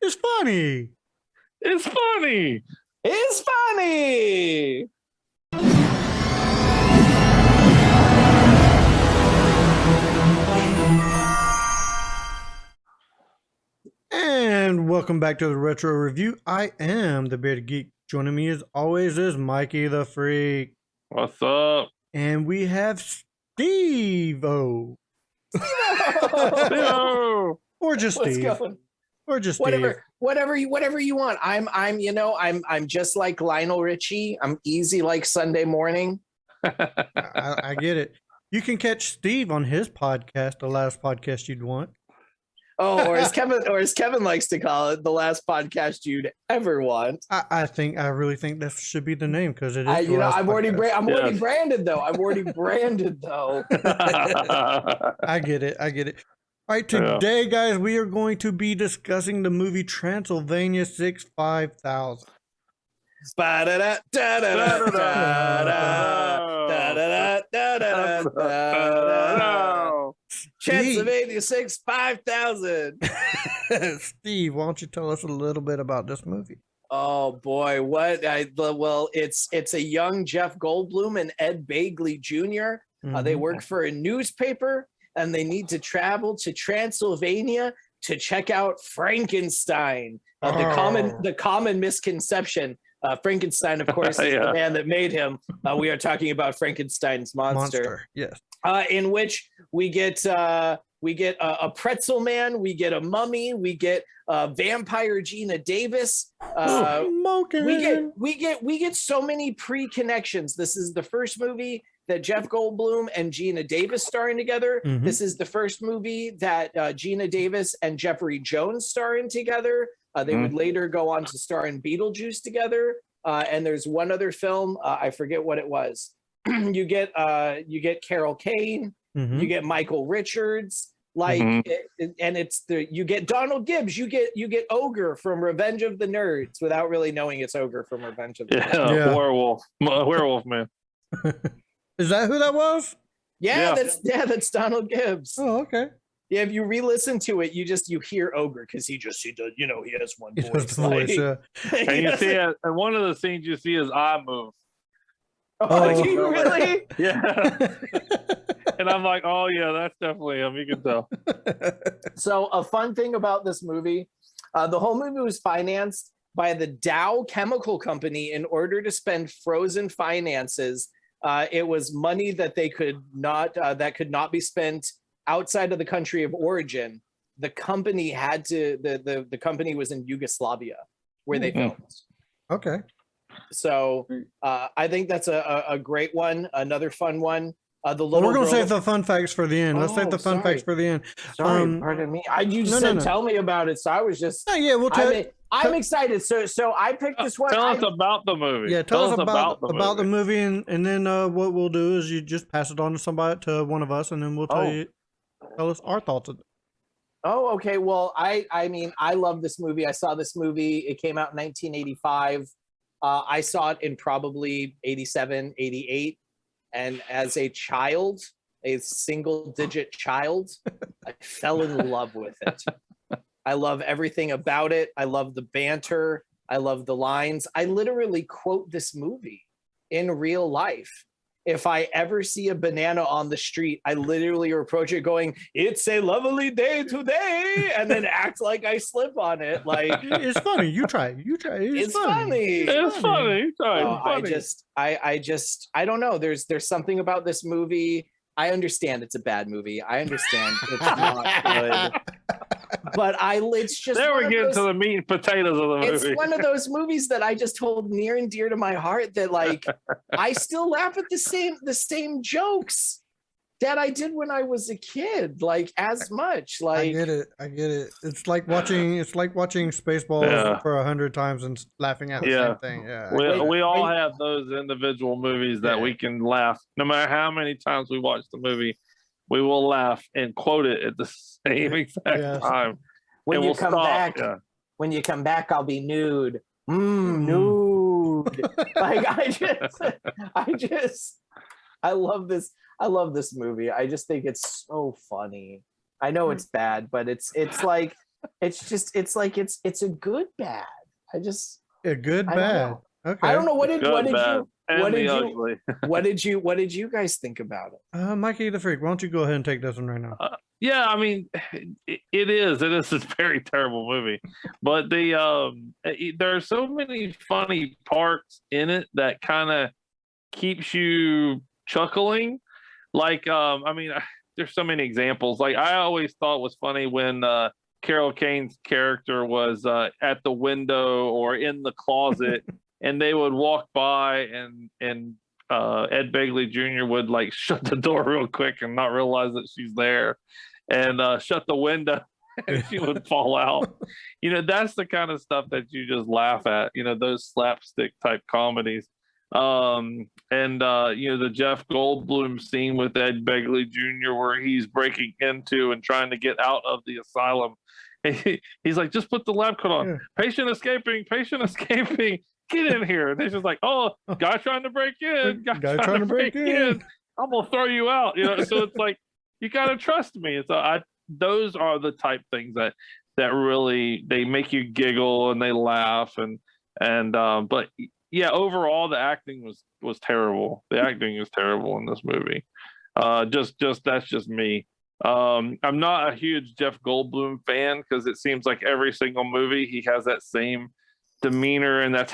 It's funny. It's funny. It's funny. And welcome back to the Retro Review. I am the Bearded Geek. Joining me as always is Mikey the Freak. What's up? And we have Steve-O. Steve-O. Or just What's Steve. going? Or just Steve. Whatever you want. I'm just like Lionel Richie. I'm easy like Sunday morning. I get it. You can catch Steve on his podcast, the last podcast you'd want. Oh, or as Kevin likes to call it, the last podcast you'd ever want. I really think that should be the name because it is. I'm already branded though. I'm already branded though. I get it. All right, today, guys, we are going to be discussing the movie Transylvania 65000. Transylvania 65000. Steve, why don't you tell us a little bit about this movie? Oh boy, it's a young Jeff Goldblum and Ed Begley Jr. They work for a newspaper, and they need to travel to Transylvania to check out Frankenstein. The common misconception. Frankenstein, of course, is the man that made him. We are talking about Frankenstein's monster. Yes. In which we get a pretzel man, we get a mummy, we get vampire Gina Davis. We get so many pre-connections. This is the first movie that Jeff Goldblum and Gina Davis starring together. Mm-hmm. This is the first movie that Gina Davis and Jeffrey Jones star in together. They would later go on to star in Beetlejuice together. And there's one other film, I forget what it was. You get Carol Kane, you get Michael Richards, you get Donald Gibbs, you get Ogre from Revenge of the Nerds without really knowing it's Ogre from Revenge of the Nerds. Werewolf man. Is that who that was? That's Donald Gibbs. Oh, okay. Yeah, if you re-listen to it, you hear Ogre because he does, he has one voice. And you see it, and one of the scenes you see is eye move. Oh, do you really? Yeah. And I'm like, oh yeah, that's definitely him. You can tell. So a fun thing about this movie, the whole movie was financed by the Dow Chemical Company in order to spend frozen finances. It was money that they could not be spent outside of the country of origin. The company had to. The company was in Yugoslavia, where they filmed. Okay. So I think that's a great one. Another fun one. We're going to save the fun facts for the end. Let's save the fun facts for the end. Sorry, pardon me. You just said tell me about it, so I was just. We'll tell. I'm excited. So I picked this one. Tell us about the movie. Yeah, tell us about the movie, and then what we'll do is you just pass it on to one of us, and then we'll tell us our thoughts of it. Oh, okay. Well, I mean, I love this movie. I saw this movie. It came out in 1985. I saw it in probably 87, 88. And as a child, a single-digit child, I fell in love with it. I love everything about it. I love the banter. I love the lines. I literally quote this movie in real life. If I ever see a banana on the street, I literally approach it going, "It's a lovely day today," and then act like I slip on it. Like, it's funny. You try. It's funny. It's funny. I don't know. There's something about this movie. I understand it's a bad movie. I understand it's not good. But it's just there we get to the meat and potatoes of the movie. It's one of those movies that I just hold near and dear to my heart that like I still laugh at the same jokes that I did when I was a kid, like as much. Like I get it. It's like watching Spaceballs for 100 times and laughing at the same thing. Yeah. We all have those individual movies that we can laugh no matter how many times we watch the movie. We will laugh and quote it at the same exact time. When you come back, I'll be nude. Nude. Like I love this. I love this movie. I just think it's so funny. I know it's bad, but it's like It's just it's like it's a good bad. I just A good I don't bad. know. Okay. I don't know what Good, did bad, you and what the did you ugly. what did you guys think about it? Mikey the Freak, why don't you go ahead and take this one right now? Yeah, I mean, it is a very terrible movie, but there are so many funny parts in it that kind of keeps you chuckling. Like, I mean, there's so many examples. Like, I always thought was funny when Carol Kane's character was at the window or in the closet, and they would walk by, and Ed Begley Jr. would like shut the door real quick and not realize that she's there, and shut the window, and she would fall out. That's the kind of stuff that you just laugh at. Those slapstick type comedies. And the Jeff Goldblum scene with Ed Begley Jr. where he's breaking into and trying to get out of the asylum. He's like, just put the lab coat on. Yeah. Patient escaping. Get in here. And they're just like, oh, guy trying to break in. Guy trying to break in. I'm gonna throw you out. So it's like, you gotta trust me. Those are the type things that really, they make you giggle and they laugh but yeah, overall the acting was terrible. The acting is terrible in this movie. Just that's just me. I'm not a huge Jeff Goldblum fan because it seems like every single movie he has that same demeanor, and that's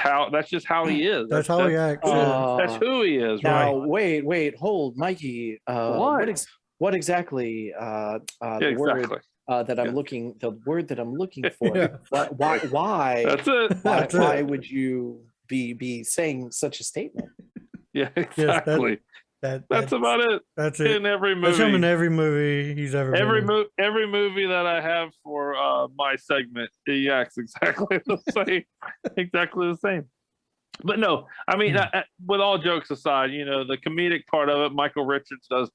just how he is. That's how he acts. That's who he is. Now, right? wait, hold, Mikey. What exactly? The word that I'm looking. The word that I'm looking for. Yeah. Why? That's it. Why would you be saying such a statement? Yeah, exactly. Yes, that's about it. That's it. In every movie. That's him in every movie he's ever been in. Every movie that I have for my segment, he acts exactly the same. Exactly the same. But no, I mean, with all jokes aside, the comedic part of it, Michael Richards does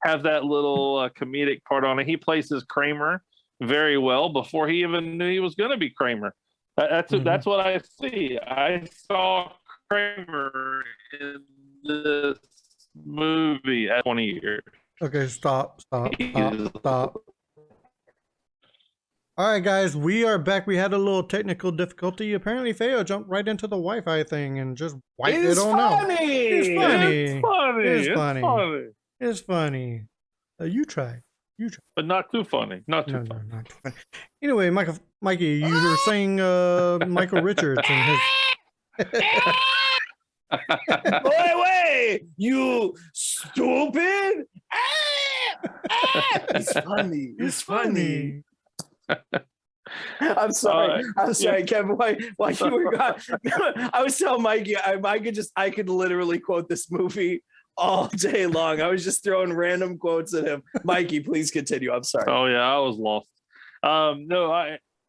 have that little comedic part on it. He plays his Kramer very well before he even knew he was going to be Kramer. That's what I see. I saw Kramer in this movie at 20 years. Okay, stop. All right, guys, we are back. We had a little technical difficulty. Apparently, Theo jumped right into the Wi-Fi thing and just wiped it on out. It's funny. It's funny. You try. But not too funny. Not too funny. Not too funny. Anyway, Mikey, you were saying Michael Richards and his... Wait, you stupid! It's funny. I'm sorry. Kevin. Why you were gone? I was telling Mikey, I could literally quote this movie all day long. I was just throwing random quotes at him. Mikey, please continue. I'm sorry. Oh yeah, I was lost. No,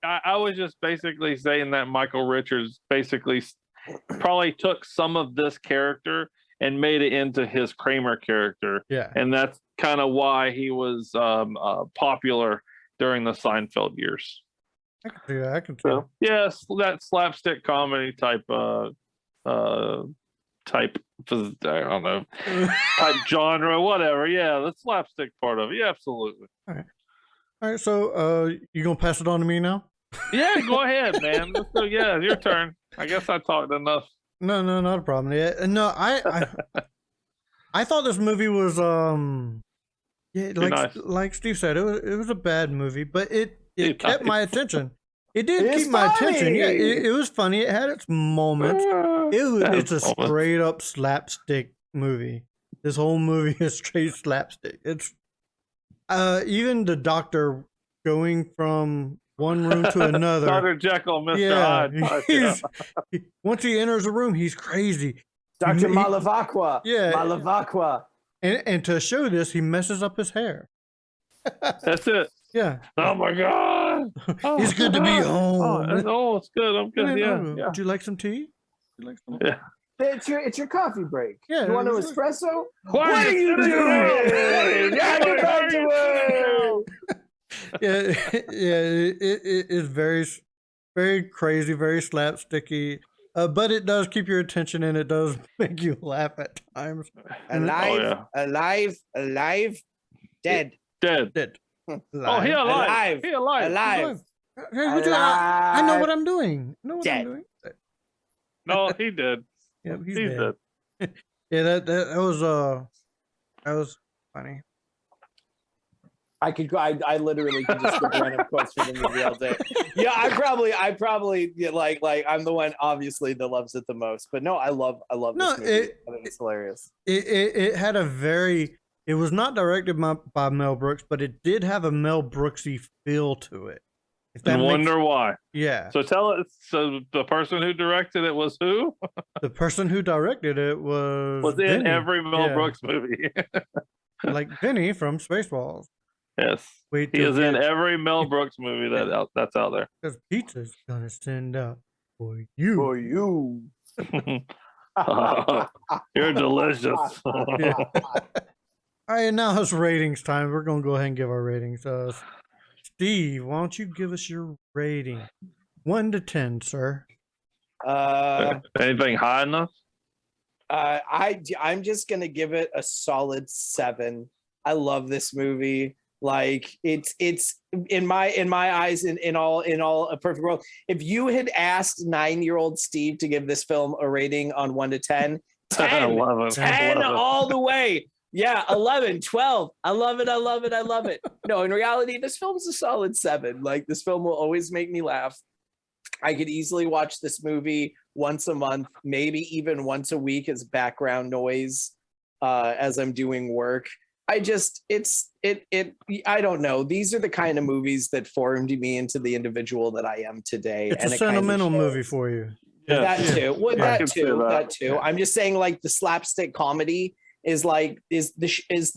I was just basically saying that Michael Richards basically probably took some of this character and made it into his Kramer character. Yeah. And that's kind of why he was popular during the Seinfeld years. I can see that. Yes, that slapstick comedy type I don't know, type genre, whatever. Yeah, the slapstick part of it. Yeah, absolutely. All right. So, you gonna pass it on to me now? Yeah, go ahead, man. So, yeah, your turn. I guess I talked enough. No, not a problem. Yeah, no, I thought this movie was like Steve said, it was a bad movie, but it kept my attention. It did keep my attention. Yeah, it was funny. It had its moments. It's a straight up slapstick movie. This whole movie is straight slapstick. It's even the doctor going from one room to another. Dr. Jekyll, Mr. Hyde. Once he enters a room, he's crazy. Dr. Malavacqua. Yeah. Malavacqua. And to show this, he messes up his hair. That's it. Yeah. Oh my God. It's good to be home. It's good. I'm good. Yeah. Would you like some tea? Yeah. It's your coffee break. Yeah. You want an espresso? What are you doing? Get back to work. It is very, very crazy, very slapsticky, but it does keep your attention and it does make you laugh at times. Alive, dead. Oh, he alive. He alive. I know what I'm doing. I know what I'm doing. No, he did. Yeah, he's dead. Yeah, that was funny. I literally could just give random quotes for the movie all day. Yeah, I probably like I'm the one obviously that loves it the most. But no, I love this movie. It's hilarious. It had it was not directed by Mel Brooks, but it did have a Mel Brooksy feel to it. And wonder why. Yeah. So tell us. So the person who directed it was who? The person who directed it was in Vinny. every Mel Brooks movie. Like Vinny from Spaceballs. Yes. He is in every Mel Brooks movie that's out there. Because pizza's gonna stand out for you. For you. You're delicious. Yeah. All right, now it's ratings time. We're gonna go ahead and give our ratings. Steve, why don't you give us your rating? 1 to 10, sir. Anything high enough? I'm just gonna give it a solid 7. I love this movie. Like it's in my eyes, in all a perfect world. If you had asked 9-year-old Steve to give this film a rating on 1 to 10, 10, 10 all the way. Yeah, 11, 12. I love it. I love it. I love it. No, in reality, this film's a solid 7. Like, this film will always make me laugh. I could easily watch this movie once a month, maybe even once a week as background noise as I'm doing work. I don't know. These are the kind of movies that formed me into the individual that I am today. It's a sentimental movie for you. Yeah. That too. I'm just saying, like, the slapstick comedy is the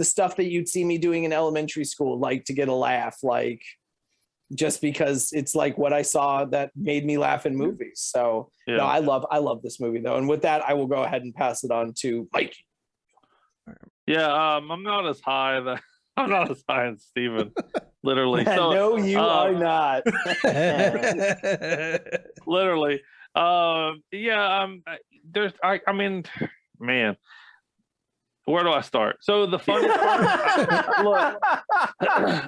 stuff that you'd see me doing in elementary school, like, to get a laugh, like, just because it's like what I saw that made me laugh in movies. So no, I love this movie though. And with that, I will go ahead and pass it on to Mikey. Yeah, I'm not as high as Steven, literally. So, no, you are not. Literally. I mean, man, where do I start? So the funny part, look,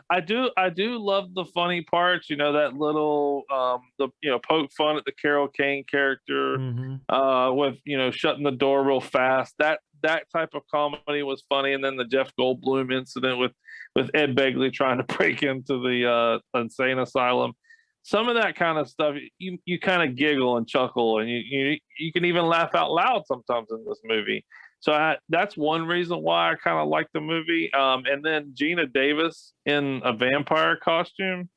I do love the funny parts. You know, that little poke fun at the Carol Kane character, with shutting the door real fast. That type of comedy was funny, and then the Jeff Goldblum incident with Ed Begley trying to break into the insane asylum. Some of that kind of stuff, you kind of giggle and chuckle, and you can even laugh out loud sometimes in this movie. So that's one reason why I kind of like the movie. And then Gina Davis in a vampire costume,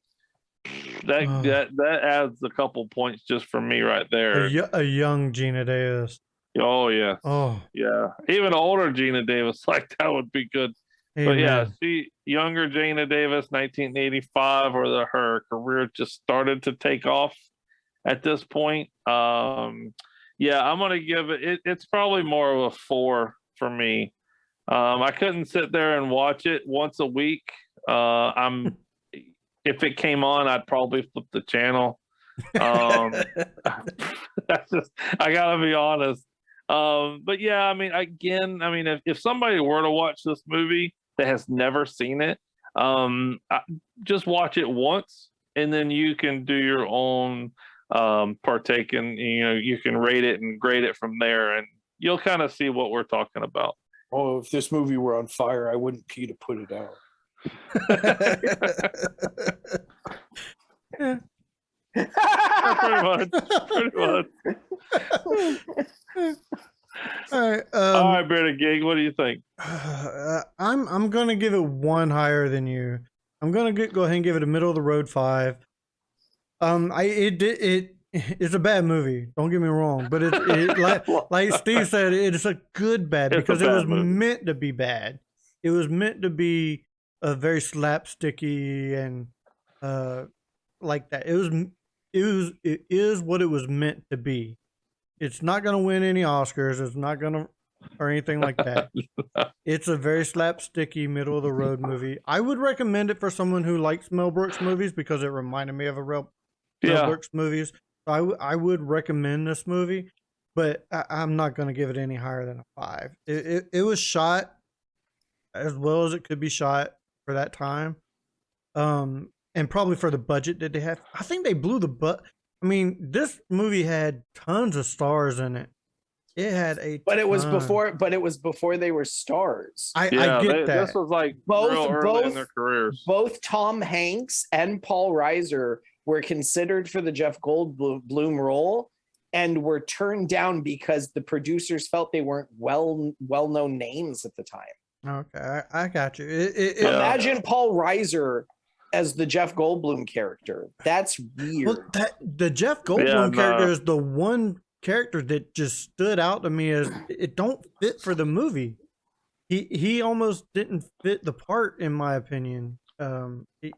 that adds a couple points just for me right there. A young Gina Davis. Oh yeah. Oh yeah. Even older Gina Davis, like, that would be good. Amen. But yeah, younger Gina Davis, 1985, or her career just started to take off at this point. Yeah, I'm gonna give it's probably more of a 4 for me. I couldn't sit there and watch it once a week. If it came on, I'd probably flip the channel. That's just, I gotta be honest. But yeah, I mean, if somebody were to watch this movie that has never seen it, just watch it once, and then you can do your own partake in, you can rate it and grade it from there, and you'll kind of see what we're talking about. Oh, if this movie were on fire, I wouldn't pee to put it out. Yeah. Pretty much. All right, Brandon Gig, what do you think? I'm gonna give it 1 higher than you. I'm gonna go ahead and give it a middle of the road 5. It's a bad movie. Don't get me wrong, but like Steve said, it's a good bad because it was meant to be bad. It was meant to be a very slapsticky and like that. It is what it was meant to be. It's not gonna win any Oscars. It's not gonna or anything like that. It's a very slapsticky, middle of the road movie. I would recommend it for someone who likes Mel Brooks movies because it reminded me of a real Mel Brooks movies. So I would recommend this movie, but I'm not going to give it any higher than a 5. It was shot as well as it could be shot for that time. and probably for the budget that they had, I think they blew the I mean, this movie had tons of stars in it. It had a but it was ton. before they were stars. I get that. This was like real early in their careers. Both Tom Hanks and Paul Reiser were considered for the Jeff Goldblum role and were turned down because the producers felt they weren't well-known names at the time. Okay, I got you. Imagine Paul Reiser as the Jeff Goldblum character. That's weird. Well, the Jeff Goldblum character is the one character that just stood out to me as it don't fit for the movie. He almost didn't fit the part, in my opinion.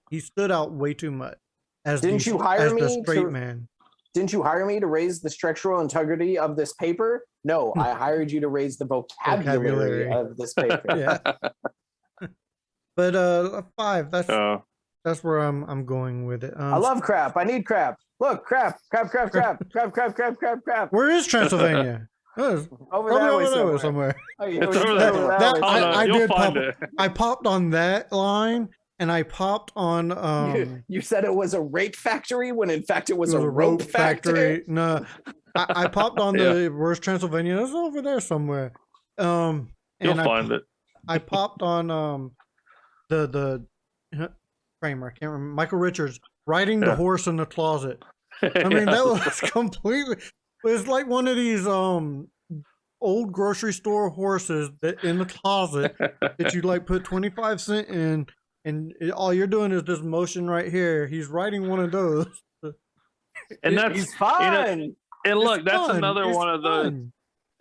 He stood out way too much as Didn't you hire me the straight man. Didn't you hire me to raise the structural integrity of this paper? No, I hired you to raise the vocabulary of this paper. Yeah. But 5. That's where I'm going with it. I love crap. I need crap. Look, crap. Where is Transylvania? Over that way somewhere. Oh, I popped on that line, and I popped on. You said it was a rape factory when in fact it was a rope factory. No, I popped on the where's Transylvania? It's over there somewhere. You'll find it. I popped on the Kramer. I can't remember. Michael Richards riding the horse in the closet. I mean, that was completely. It's like one of these old grocery store horses that in the closet that you like put 25 cents in, and all you're doing is this motion right here. He's riding one of those, and he's fun. And look, that's another one of those.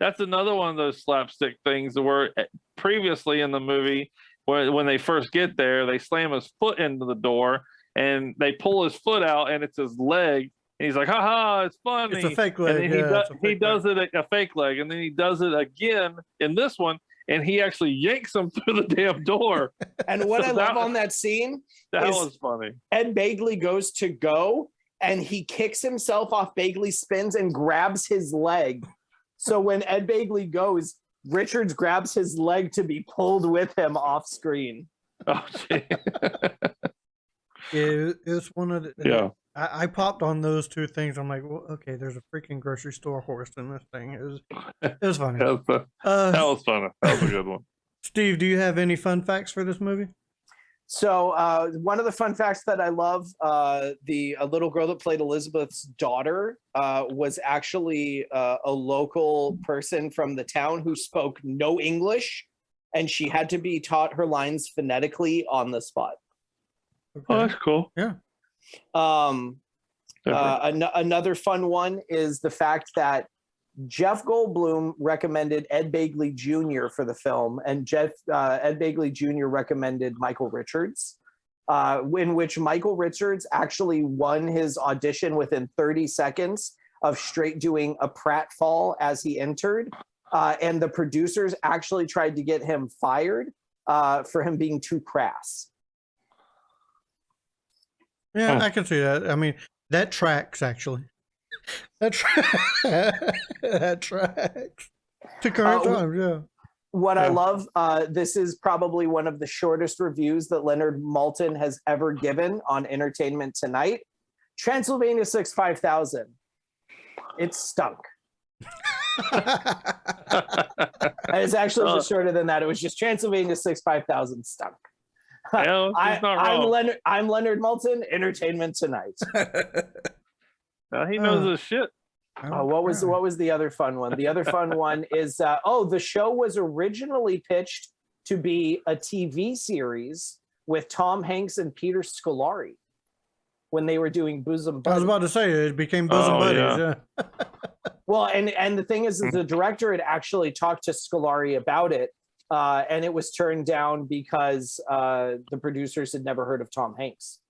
That's another one of those slapstick things where previously in the movie, when they first get there, they slam his foot into the door and they pull his foot out, and it's his leg. And he's like, "Ha ha, it's funny." It's a fake leg. And then he does it a fake leg, and then he does it again in this one, and he actually yanks him through the damn door. And what I love on that scene, that was funny. Ed Begley goes to go, and he kicks himself off. Begley spins and grabs his leg. So when Ed Begley goes, Richards grabs his leg to be pulled with him off screen. Oh, gee. It was one of the. Yeah. I popped on those two things. I'm like, well, okay, there's a freaking grocery store horse in this thing. It was funny. That was funny. That was a good one. Steve, do you have any fun facts for this movie? So one of the fun facts that I love, a little girl that played Elizabeth's daughter was actually a local person from the town who spoke no English, and she had to be taught her lines phonetically on the spot. Okay. Oh, that's cool. Yeah. Another fun one is the fact that Jeff Goldblum recommended Ed Begley Jr. for the film, and Ed Begley Jr. recommended Michael Richards, in which Michael Richards actually won his audition within 30 seconds of straight doing a pratfall as he entered, and the producers actually tried to get him fired for him being too crass. Yeah, I can see that. I mean, that tracks actually. That tracks to current times. Yeah. What I love, this is probably one of the shortest reviews that Leonard Maltin has ever given on Entertainment Tonight. Transylvania 6 5000. It stunk. It's actually just shorter than that. It was just Transylvania 6 5000 stunk. Well, I'm Leonard Maltin, Entertainment Tonight. He knows his shit. What was the other fun one? The other fun one is the show was originally pitched to be a TV series with Tom Hanks and Peter Scolari when they were doing Bosom Buddies. I was about to say it became Bosom Buddies. Yeah. Well, and the thing is the director had actually talked to Scolari about it, and it was turned down because the producers had never heard of Tom Hanks.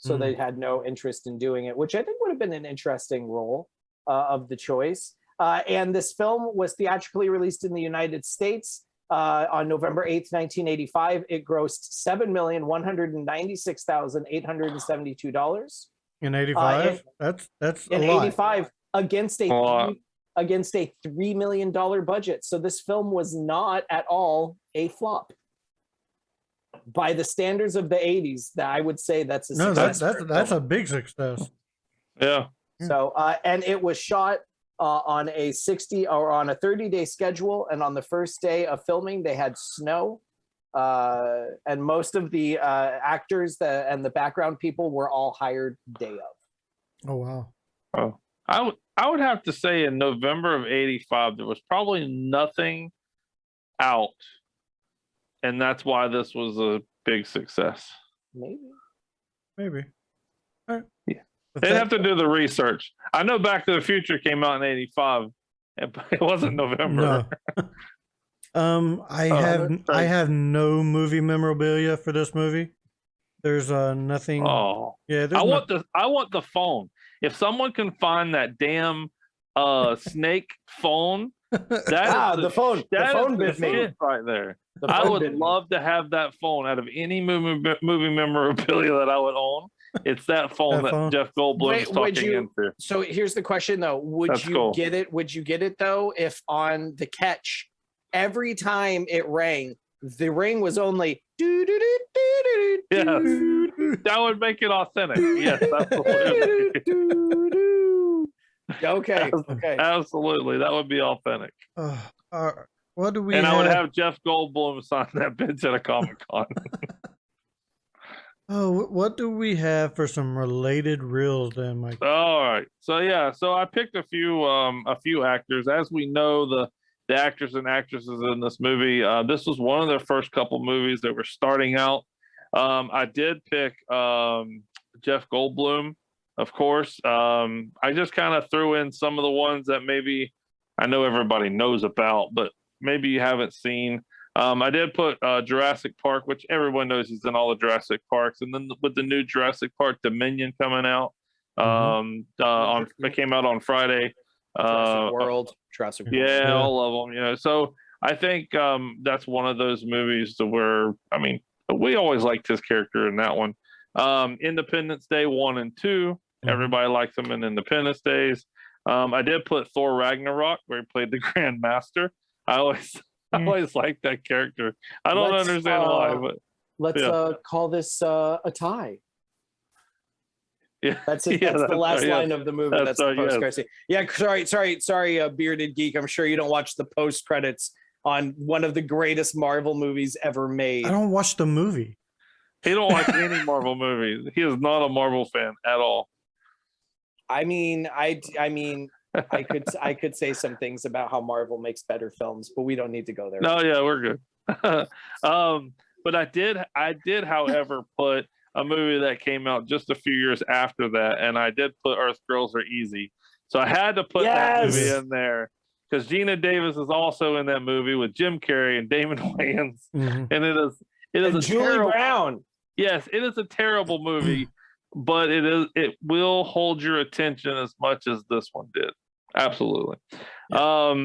So they had no interest in doing it, which I think would have been an interesting role of the choice. And this film was theatrically released in the United States on November 8th, 1985. It grossed $7,196,872. In 85? That's in a lot. 85 against a $3 million budget. So this film was not at all a flop. by the standards of the 80s, that I would say that's a success. That's a big success. Yeah. So, and it was shot on a 30-day schedule, and on the first day of filming, they had snow, and most of the actors and the background people were all hired day of. Oh wow. Oh, I would have to say in November of '85 there was probably nothing out, and that's why this was a big success. Maybe. All right. Yeah. They'd have to do the research. I know Back to the Future came out in '85, and it wasn't November. No. I have no movie memorabilia for this movie. There's nothing. Oh, yeah. I want the phone. If someone can find that damn snake phone, the phone bit me right there. I would love to have that phone out of any movie memorabilia that I would own. It's that phone that Jeff Goldblum is talking into. So here's the question though: Would you get it? Would you get it though if on the catch, every time it rang, the ring was only do do do do do. Yes, that would make it authentic. Yes, absolutely. Okay. Absolutely, that would be authentic. What do we? And I would have Jeff Goldblum sign that bitch at a Comic-Con. Oh, what do we have for some related reels then, Mike? All right. So I picked a few actors. As we know, the actors and actresses in this movie, this was one of their first couple movies that were starting out. I did pick Jeff Goldblum, of course. I just kind of threw in some of the ones that maybe I know everybody knows about, but maybe you haven't seen. I did put Jurassic Park, which everyone knows he's in all the Jurassic Parks, and then with the new Jurassic Park Dominion coming out, it came out on Friday. Jurassic World, Jurassic World. Yeah, all of them. You know, so I think that's one of those movies where we always liked his character in that one. Independence Day 1 and 2, everybody likes him in Independence Days. I did put Thor Ragnarok, where he played the Grand Master. I always liked that character. I don't understand why, but let's call this a tie. Yeah, that's the last line of the movie. That's the post-credits scene. Yeah, sorry, bearded geek. I'm sure you don't watch the post credits on one of the greatest Marvel movies ever made. I don't watch the movie. He don't watch any Marvel movies. He is not a Marvel fan at all. I could say some things about how Marvel makes better films, but we don't need to go there. No, yeah, we're good. But I did, however, put a movie that came out just a few years after that, and I did put Earth Girls Are Easy. So I had to put that movie in there because Gina Davis is also in that movie with Jim Carrey and Damon Wayans, and it is a Julie Brown. Yes, it is a terrible movie, but it will hold your attention as much as this one did. Absolutely. Yeah.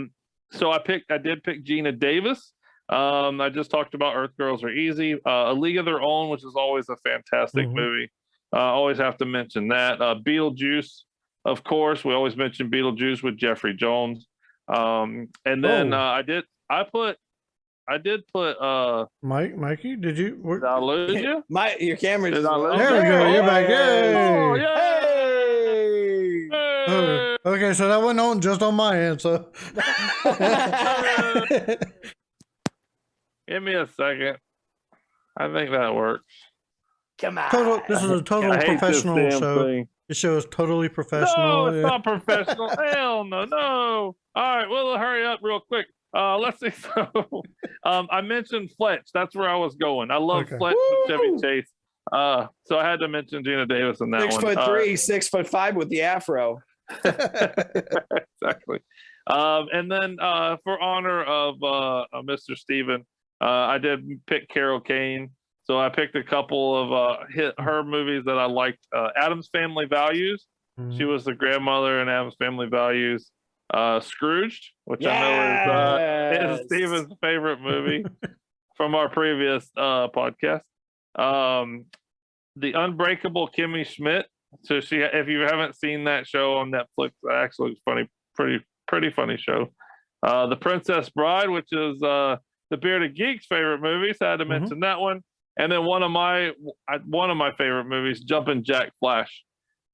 So I did pick Gina Davis. I just talked about Earth Girls Are Easy. A League of Their Own, which is always a fantastic movie. Always have to mention that. Beetlejuice, of course. We always mention Beetlejuice with Jeffrey Jones. And then I did put Mikey, did you did I lose you? Your camera is there we go. You're back. Yay! Oh, yay! Okay, so that went on just on my end, so give me a second. I think that works. Come on. This is a totally professional show. Thing. This show is totally professional. No, it's not professional. Hell no. All right, well, hurry up real quick. Let's see. So, I mentioned Fletch. That's where I was going. I love Fletch with Chevy Chase. So I had to mention Gina Davis in that 6'3", 6'5" with the afro. Exactly. And then for honor of Mr. Steven, I did pick Carol Kane. So I picked a couple of her movies that I liked. Addams Family Values. She was the grandmother in Addams Family Values. Scrooged, which I know is Steven's favorite movie from our previous podcast. The Unbreakable Kimmy Schmidt. So if you haven't seen that show on Netflix, actually it's funny, pretty funny show. The Princess Bride, which is the Bearded Geek's favorite movie, so I had to mention that one. And then one of my favorite movies, Jumpin' Jack Flash,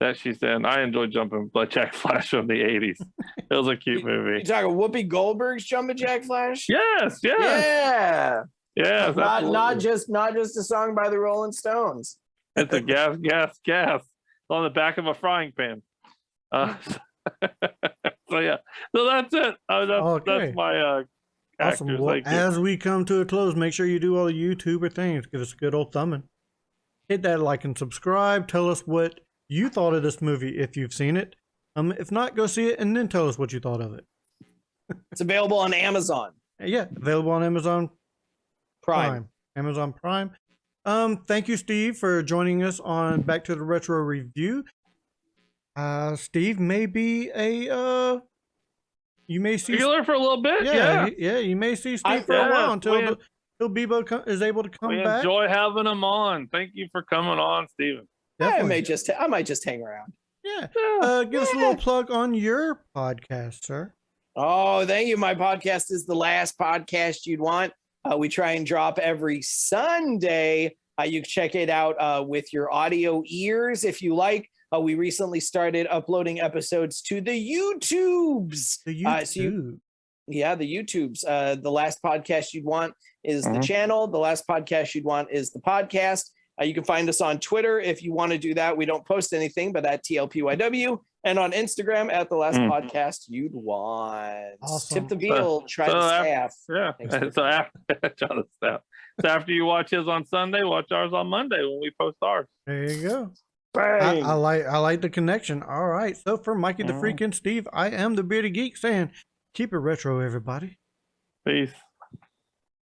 that she's in. I enjoy Jumpin' Jack Flash from the 80s. It was a cute movie. You talking Whoopi Goldberg's Jumpin' Jack Flash? Yes, Yeah. Yes, not just a song by the Rolling Stones. It's a gas on the back of a frying pan. So yeah, so that's it. That's my awesome. actors. Well, as we come to a close, make sure you do all the YouTuber things. Give us a good old thumbing. Hit that like and subscribe. Tell us what you thought of this movie if you've seen it. If not, go see it and then tell us what you thought of it. It's available on Amazon. Yeah, available on Amazon Prime. Amazon Prime. Thank you, Steve, for joining us on Back to the Retro Review. Steve may be you may see regular for a little bit. Yeah, you may see Steve for a while until Bebo is able to come back. Enjoy having him on. Thank you for coming on, Steven. I might just hang around. Yeah. Give us a little plug on your podcast, sir. Oh, thank you. My podcast is The Last Podcast You'd Want. We try and drop every Sunday. You can check it out with your audio ears if you like. We recently started uploading episodes to the YouTubes. The YouTube. The YouTubes. The Last Podcast You'd Want is the channel. The Last Podcast You'd Want is the podcast. You can find us on Twitter if you want to do that. We don't post anything, but at TLPYW. And on Instagram at The Last Podcast You'd Want. Awesome. Tip the Beal. Try the staff. So after you watch his on Sunday, watch ours on Monday when we post ours. There you go. Bang. I like the connection. All right. So for Mikey the Freak and Steve, I am the Bearded Geek saying, keep it retro, everybody. Peace.